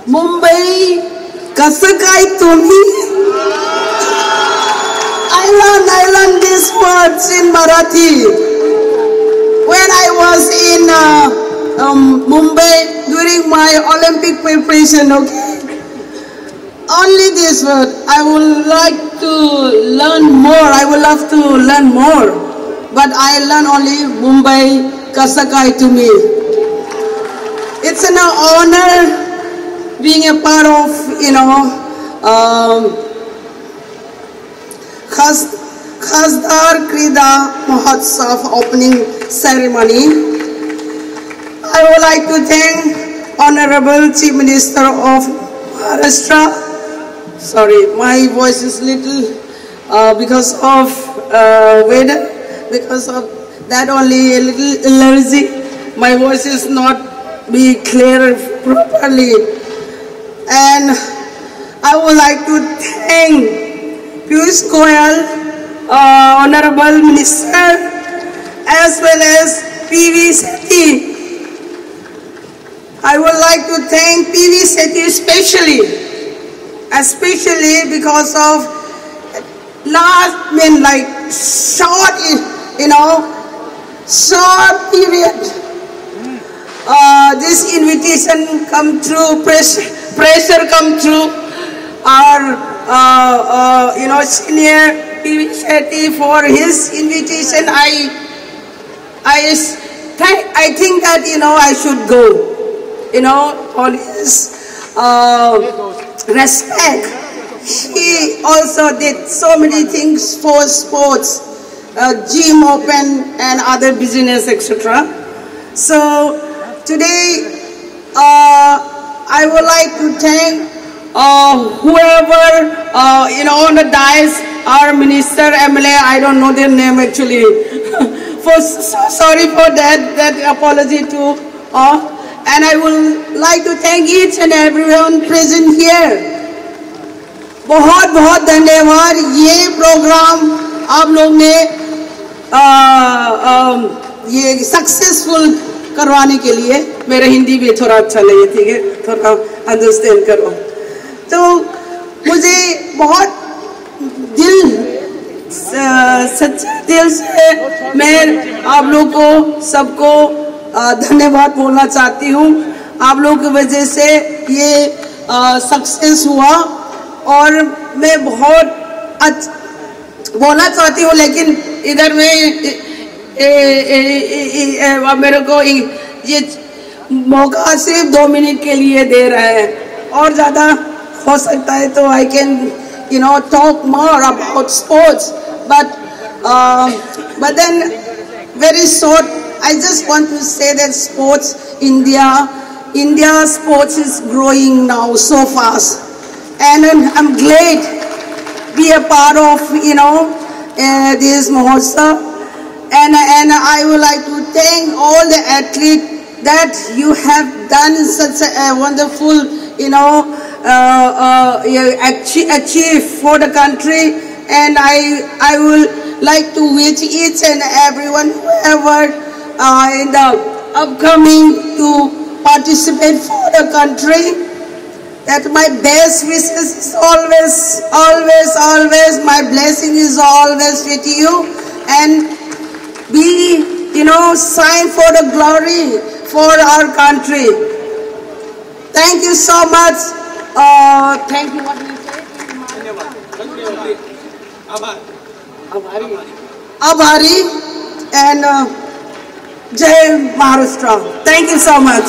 Mumbai, कसं काय तुम्ही? I learned these words in Marathi when I was in Mumbai during my Olympic preparation. Okay, only this word. I would like to learn more. I would love to learn more, but I learn only Mumbai, कसं काय तुम्ही. It's an honor being a part of, Khasdar Krida Mahotsav opening ceremony. I would like to thank Honorable Chief Minister of Maharashtra. Sorry, my voice is little because of weather, because of that only a little allergy. My voice is not be clear properly. And I would like to thank Piyush Goyal, Honorable Minister, as well as PV Sethi. I would like to thank PV Sethi especially because of short period. This invitation come through, pressure come through our senior PV Sethi for his invitation. I think that I should go. For his respect. He also did so many things for sports, gym open and other business, etc. So today I would like to thank whoever on the dais, our minister, MLA, I don't know their name actually. Sorry for that apology to all. And I would like to thank each and everyone present here. बहुत बहुत धन्यवाद. ये programme आप लोग ने ये successful करवाने के लिए. मेरा हिंदी भी थोड़ा अच्छा नहीं है, ठीक है, थोड़ा अंडरस्टैंड करो. तो मुझे बहुत सच्चे दिल से मैं आप लोग को सबको धन्यवाद बोलना चाहती हूँ. आप लोगों की वजह से ये सक्सेस हुआ और मैं बहुत बोलना चाहती हूँ, लेकिन इधर में मेरे को ये मौका सिर्फ 2 मिनट के लिए दे रहे हैं. और ज़्यादा हो सकता है तो I can talk more about sports, but then very short. I just want to say that sports, India sports is growing now so fast, and I'm glad to be a part of this Mahotsav, and I would like to thank all the athletes that you have done such a wonderful achieve for the country, and I will like to wish each and everyone whoever in the upcoming to participate for the country, that my best wishes is always my blessing is always with you, and be sign for the glory for our country. Thank you so much. Thank you. What do you say? Abhari and Jai Maharashtra. Thank you so much.